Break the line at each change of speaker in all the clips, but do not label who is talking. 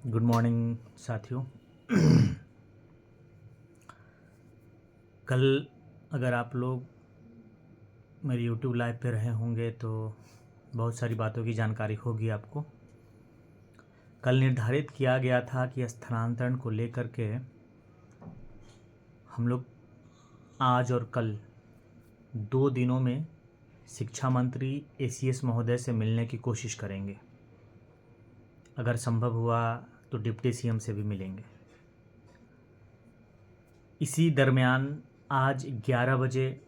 Good morning साथियों। कल अगर आप लोग मेरी यूट्यूब लाइव पे रहे होंगे तो बहुत सारी बातों की जानकारी होगी आपको। कल निर्धारित किया गया था कि स्थानांतरण को लेकर के हम लोग आज और कल 2 दिनों में शिक्षा मंत्री एसीएस महोदय से मिलने की कोशिश करेंगे। अगर संभव हुआ तो डिप्टी सीएम से भी मिलेंगे। इसी दरमियान आज 11 बजे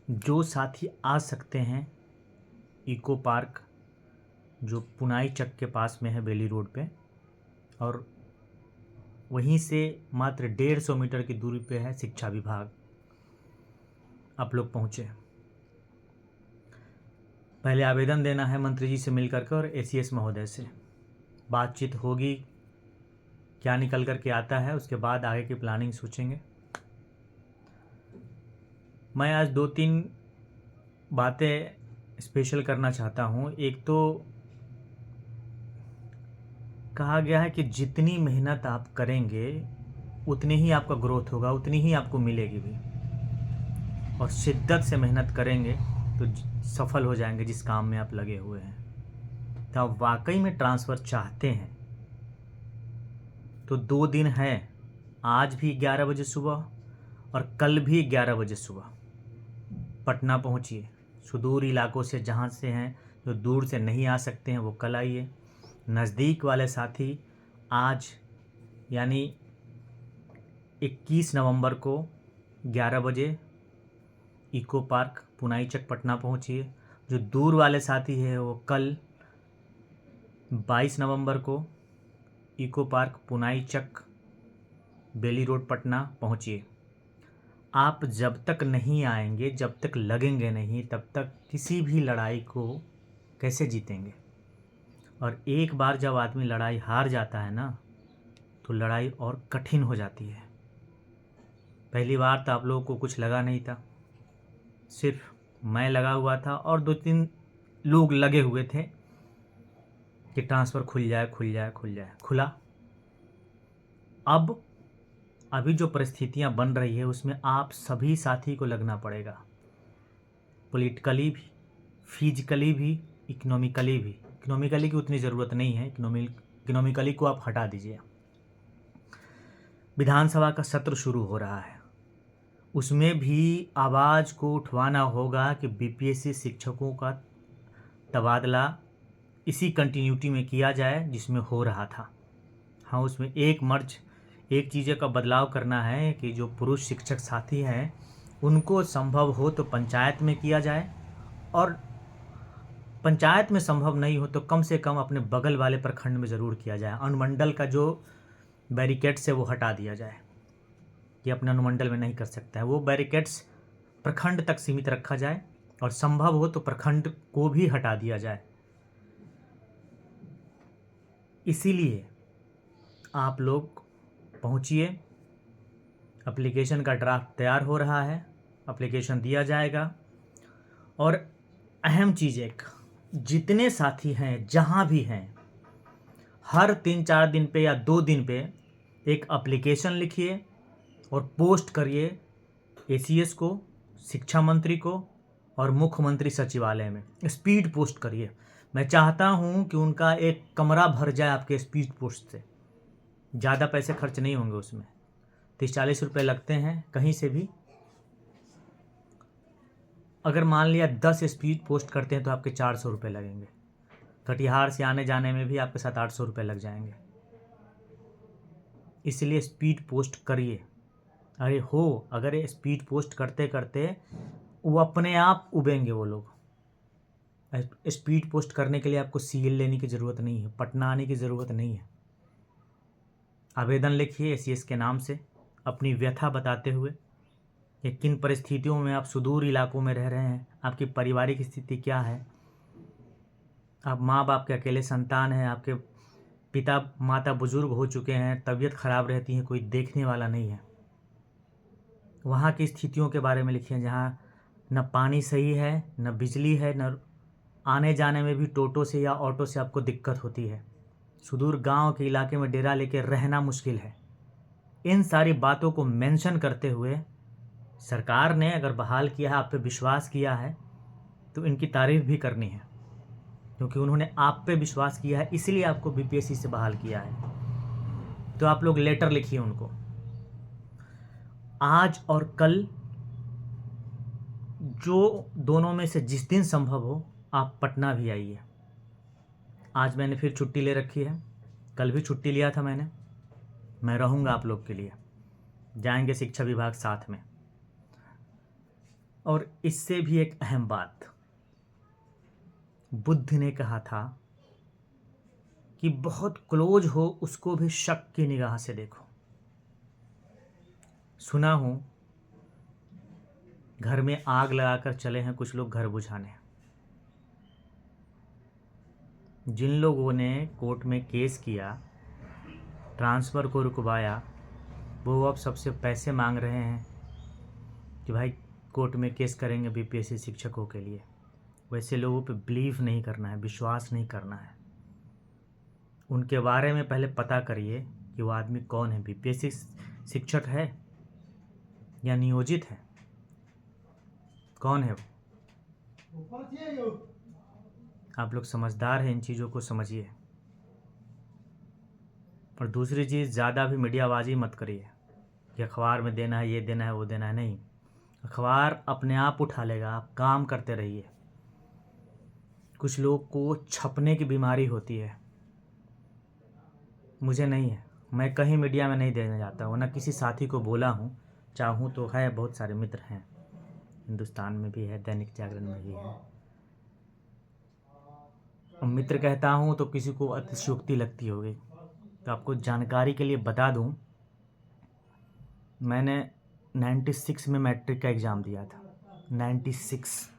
जो साथी आ सकते हैं इको पार्क जो पुनाई चक के पास में है बेली रोड पे, और वहीं से मात्र 150 मीटर की दूरी पे है शिक्षा विभाग। आप लोग पहुँचे, पहले आवेदन देना है मंत्री जी से मिलकर के और एसीएस महोदय से बातचीत होगी। क्या निकल कर के आता है उसके बाद आगे की प्लानिंग सोचेंगे। मैं आज 2-3 बातें स्पेशल करना चाहता हूँ। एक तो कहा गया है कि जितनी मेहनत आप करेंगे उतनी ही आपका ग्रोथ होगा, उतनी ही आपको मिलेगी भी, और शिद्दत से मेहनत करेंगे तो सफल हो जाएंगे जिस काम में आप लगे हुए हैं। तो आप वाकई में ट्रांसफ़र चाहते हैं तो 2 दिन है, आज भी 11 बजे सुबह और कल भी 11 बजे सुबह पटना पहुंचिए। सुदूर इलाकों से जहां से हैं, जो दूर से नहीं आ सकते हैं वो कल आइए। नज़दीक वाले साथी आज यानी 21 नवंबर को 11 बजे इको पार्क पुनाई चक पटना पहुंचिए। जो दूर वाले साथी है वो कल 22 नवंबर को इको पार्क पुनाई चक बेली रोड पटना पहुंचिए। आप जब तक नहीं आएंगे, जब तक लगेंगे नहीं, तब तक किसी भी लड़ाई को कैसे जीतेंगे। और एक बार जब आदमी लड़ाई हार जाता है ना तो लड़ाई और कठिन हो जाती है। पहली बार तो आप लोगों को कुछ लगा नहीं था, सिर्फ मैं लगा हुआ था और 2-3 लोग लगे हुए थे कि ट्रांसफ़र खुल जाए खुल जाए खुल जाए। खुला। अब अभी जो परिस्थितियां बन रही है उसमें आप सभी साथी को लगना पड़ेगा, पॉलिटिकली भी, फिजिकली भी, इकोनॉमिकली भी। इकोनॉमिकली की उतनी ज़रूरत नहीं है, इकोनॉमिकली को आप हटा दीजिए। विधानसभा का सत्र शुरू हो रहा है, उसमें भी आवाज़ को उठवाना होगा कि बीपीएससी शिक्षकों का तबादला इसी कंटिन्यूटी में किया जाए जिसमें हो रहा था। हाँ, उसमें एक चीज़ें का बदलाव करना है कि जो पुरुष शिक्षक साथी हैं उनको संभव हो तो पंचायत में किया जाए, और पंचायत में संभव नहीं हो तो कम से कम अपने बगल वाले प्रखंड में ज़रूर किया जाए। अनुमंडल का जो बैरिकेड्स है वो हटा दिया जाए, कि अपने अनुमंडल में नहीं कर सकता है, वो बैरिकेड्स प्रखंड तक सीमित रखा जाए, और संभव हो तो प्रखंड को भी हटा दिया जाए। इसीलिए आप लोग पहुंचिए। एप्लीकेशन का ड्राफ्ट तैयार हो रहा है, एप्लीकेशन दिया जाएगा। और अहम चीज़, एक जितने साथी हैं जहां भी हैं, हर 3-4 दिन पे या 2 दिन पे एक एप्लीकेशन लिखिए और पोस्ट करिए एसीएस को, शिक्षा मंत्री को और मुख्यमंत्री सचिवालय में। स्पीड पोस्ट करिए। मैं चाहता हूं कि उनका एक कमरा भर जाए आपके स्पीड पोस्ट से। ज़्यादा पैसे खर्च नहीं होंगे उसमें, 30-40 रुपये लगते हैं कहीं से भी। अगर मान लिया 10 स्पीड पोस्ट करते हैं तो आपके 400 रुपये लगेंगे। कटिहार से आने जाने में भी आपके 700-800 रुपये लग जाएंगे। इसलिए स्पीड पोस्ट करिए। अरे हो, अगर ये स्पीड पोस्ट करते करते वो अपने आप उबेंगे वो लोग। स्पीड पोस्ट करने के लिए आपको सीएल लेने की ज़रूरत नहीं है, पटना आने की ज़रूरत नहीं है। आवेदन लिखिए एसीएस के नाम से, अपनी व्यथा बताते हुए कि किन परिस्थितियों में आप सुदूर इलाकों में रह रहे हैं, आपकी पारिवारिक स्थिति क्या है, आप माँ बाप के अकेले संतान हैं, आपके पिता माता बुजुर्ग हो चुके हैं, तबीयत ख़राब रहती है, कोई देखने वाला नहीं है। वहाँ की स्थितियों के बारे में लिखिए, जहाँ न पानी सही है, न बिजली है, न आने जाने में भी टोटो से या ऑटो से आपको दिक्कत होती है। सुदूर गांव के इलाके में डेरा लेके रहना मुश्किल है। इन सारी बातों को मेंशन करते हुए सरकार ने अगर बहाल किया है, आप पे विश्वास किया है, तो इनकी तारीफ भी करनी है, क्योंकि उन्होंने आप पे विश्वास किया है, इसीलिए आपको बीपीएससी से बहाल किया है। तो आप लोग लेटर लिखिए उनको। आज और कल जो दोनों में से जिस दिन संभव हो आप पटना भी आइए। आज मैंने फिर छुट्टी ले रखी है, कल भी छुट्टी लिया था मैंने। मैं रहूँगा आप लोग के लिए, जाएंगे शिक्षा विभाग साथ में। और इससे भी एक अहम बात, बुद्ध ने कहा था कि बहुत क्लोज हो उसको भी शक की निगाह से देखो। सुना हूँ घर में आग लगाकर चले हैं कुछ लोग घर बुझाने। जिन लोगों ने कोर्ट में केस किया, ट्रांसफ़र को रुकवाया, वो अब सबसे पैसे मांग रहे हैं कि भाई कोर्ट में केस करेंगे बीपीएससी शिक्षकों के लिए। वैसे लोगों पे बिलीव नहीं करना है, विश्वास नहीं करना है। उनके बारे में पहले पता करिए कि वो आदमी कौन है, बीपीएससी शिक्षक है या नियोजित है, कौन है वो। आप लोग समझदार हैं, इन चीज़ों को समझिए। और दूसरी चीज़, ज़्यादा भी मीडियाबाजी मत करिए कि अखबार में देना है, ये देना है, वो देना है। नहीं, अखबार अपने आप उठा लेगा, आप काम करते रहिए। कुछ लोग को छपने की बीमारी होती है, मुझे नहीं है। मैं कहीं मीडिया में नहीं देने जाता हूँ, ना किसी साथी को बोला हूँ। चाहूँ तो है, बहुत सारे मित्र हैं, हिंदुस्तान में भी है, दैनिक जागरण में भी है। और मित्र कहता हूँ तो किसी को अतिशयोक्ति लगती होगी, तो आपको जानकारी के लिए बता दूँ, मैंने 96 में मैट्रिक का एग्ज़ाम दिया था। 96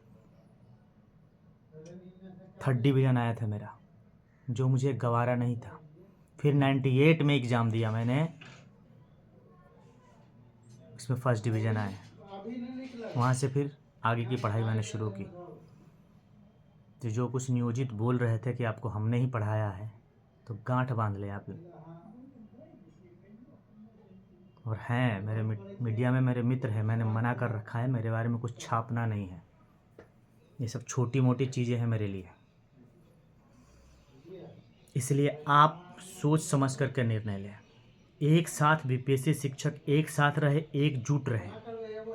3rd डिवीज़न आया था मेरा, जो मुझे गवारा नहीं था। फिर 98 में एग्ज़ाम दिया मैंने, इसमें 1st डिवीज़न आया। वहाँ से फिर आगे की पढ़ाई मैंने शुरू की। तो जो कुछ नियोजित बोल रहे थे कि आपको हमने ही पढ़ाया है, तो गांठ बांध ले आप। और हैं मेरे मीडिया में मेरे मित्र हैं, मैंने मना कर रखा है, मेरे बारे में कुछ छापना नहीं है। ये सब छोटी मोटी चीज़ें हैं मेरे लिए। इसलिए आप सोच समझ करके निर्णय लें। एक साथ बीपीएससी शिक्षक एक साथ रहे, एकजुट रहे,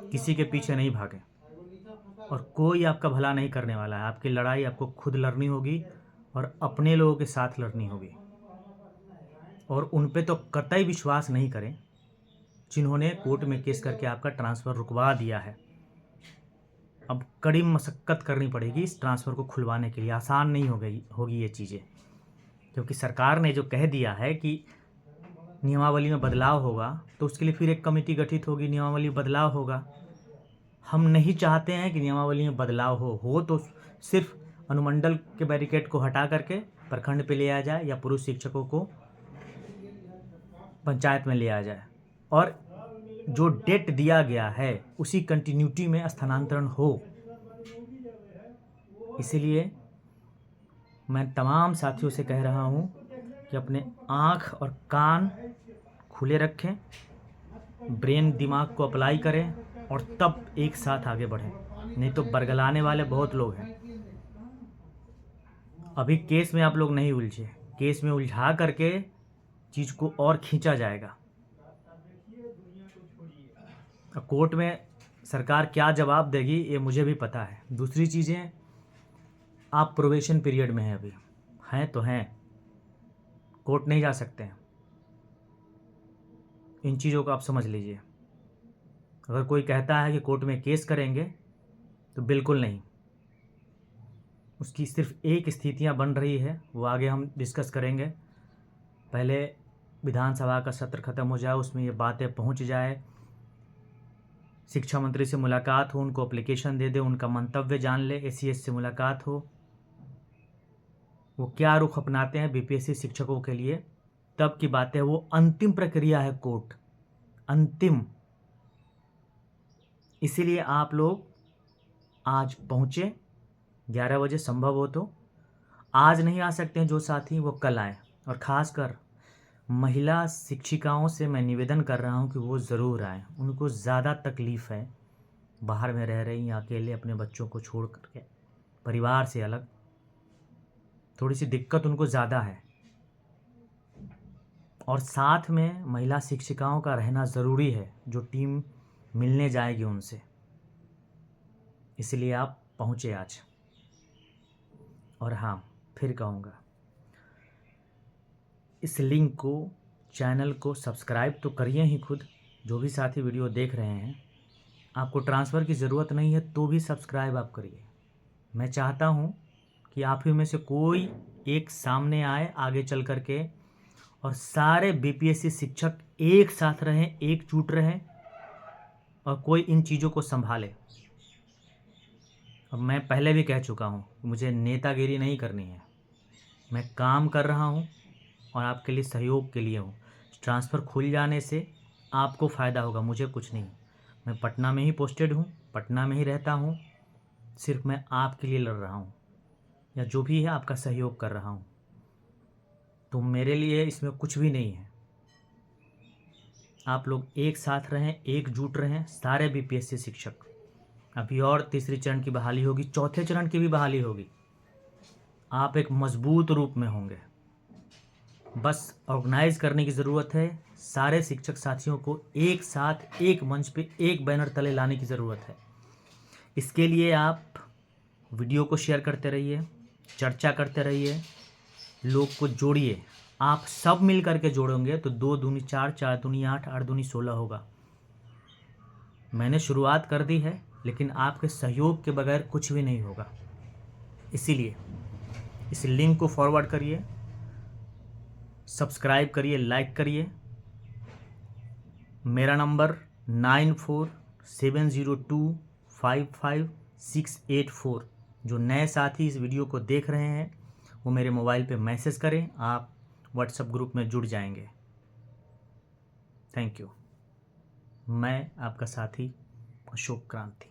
किसी के पीछे नहीं भागे। और कोई आपका भला नहीं करने वाला है। आपकी लड़ाई आपको खुद लड़नी होगी और अपने लोगों के साथ लड़नी होगी। और उन पे तो कतई विश्वास नहीं करें जिन्होंने कोर्ट में केस करके आपका ट्रांसफ़र रुकवा दिया है। अब कड़ी मशक्क़त करनी पड़ेगी इस ट्रांसफ़र को खुलवाने के लिए, आसान नहीं होगी ये चीज़ें, क्योंकि सरकार ने जो कह दिया है कि नियमावली में बदलाव होगा, तो उसके लिए फिर एक कमेटी गठित होगी, नियमावली बदलाव होगा। हम नहीं चाहते हैं कि नियमावली में बदलाव हो तो सिर्फ अनुमंडल के बैरिकेड को हटा करके प्रखंड पे ले आया जाए, या पुरुष शिक्षकों को पंचायत में ले आया जाए, और जो डेट दिया गया है उसी कंटिन्यूटी में स्थानांतरण हो। इसीलिए मैं तमाम साथियों से कह रहा हूँ कि अपने आँख और कान खुले रखें, ब्रेन दिमाग को अप्लाई करें, और तब एक साथ आगे बढ़ें। नहीं तो बरगलाने वाले बहुत लोग हैं। अभी केस में आप लोग नहीं उलझे, केस में उलझा करके चीज़ को और खींचा जाएगा। कोर्ट में सरकार क्या जवाब देगी ये मुझे भी पता है। दूसरी चीज़ें, आप प्रोबेशन पीरियड में हैं, अभी हैं तो हैं, कोर्ट नहीं जा सकते हैं। इन चीज़ों को आप समझ लीजिए। अगर कोई कहता है कि कोर्ट में केस करेंगे, तो बिल्कुल नहीं। उसकी सिर्फ एक स्थितियां बन रही है, वो आगे हम डिस्कस करेंगे। पहले विधानसभा का सत्र ख़त्म हो जाए, उसमें ये बातें पहुंच जाए, शिक्षा मंत्री से मुलाकात हो, उनको एप्लीकेशन दे दे, उनका मंतव्य जान ले, एसीएस से मुलाकात हो, वो क्या रुख अपनाते हैं बीपीएससी शिक्षकों के लिए, तब की बात है। वो अंतिम प्रक्रिया है कोर्ट, अंतिम। इसीलिए आप लोग आज पहुँचे 11 बजे, संभव हो तो। आज नहीं आ सकते हैं जो साथी, वो कल आए। और ख़ासकर महिला शिक्षिकाओं से मैं निवेदन कर रहा हूँ कि वो ज़रूर आएँ। उनको ज़्यादा तकलीफ़ है, बाहर में रह रही हैं अकेले अपने बच्चों को छोड़ कर के, परिवार से अलग, थोड़ी सी दिक्कत उनको ज़्यादा है। और साथ में महिला शिक्षिकाओं का रहना ज़रूरी है, जो टीम मिलने जाएगी उनसे। इसलिए आप पहुँचे आज। और हाँ, फिर कहूँगा, इस लिंक को, चैनल को सब्सक्राइब तो करिए ही खुद। जो भी साथी वीडियो देख रहे हैं, आपको ट्रांसफ़र की ज़रूरत नहीं है तो भी सब्सक्राइब आप करिए। मैं चाहता हूँ कि आप ही में से कोई एक सामने आए आगे चल कर के, और सारे बीपीएससी शिक्षक एक साथ रहें, एकजुट रहें, और कोई इन चीज़ों को संभाले। अब मैं पहले भी कह चुका हूँ, मुझे नेतागिरी नहीं करनी है। मैं काम कर रहा हूँ और आपके लिए सहयोग के लिए हूँ। ट्रांसफ़र खुल जाने से आपको फ़ायदा होगा, मुझे कुछ नहीं। मैं पटना में ही पोस्टेड हूँ, पटना में ही रहता हूँ। सिर्फ मैं आपके लिए लड़ रहा हूँ, या जो भी है आपका सहयोग कर रहा हूँ। तो मेरे लिए इसमें कुछ भी नहीं है। आप लोग एक साथ रहें, एकजुट रहें, सारे बीपीएससी शिक्षक। अभी और तीसरी चरण की बहाली होगी, चौथे चरण की भी बहाली होगी। आप एक मजबूत रूप में होंगे। बस ऑर्गेनाइज करने की ज़रूरत है। सारे शिक्षक साथियों को एक साथ एक मंच पे एक बैनर तले लाने की ज़रूरत है। इसके लिए आप वीडियो को शेयर करते रहिए, चर्चा करते रहिए, लोग को जोड़िए। आप सब मिल करके जोड़ोगे तो 2 दूनी 4, 4 दूनी 8, 8 दूनी 16 होगा। मैंने शुरुआत कर दी है, लेकिन आपके सहयोग के बगैर कुछ भी नहीं होगा। इसीलिए इस लिंक को फॉरवर्ड करिए, सब्सक्राइब करिए, लाइक करिए। मेरा नंबर 9470255684। जो नए साथी इस वीडियो को देख रहे हैं, वो मेरे मोबाइल पे मैसेज करें, आप व्हाट्सएप ग्रुप में जुड़ जाएंगे। Thank you. मैं आपका साथी अशोक क्रांति।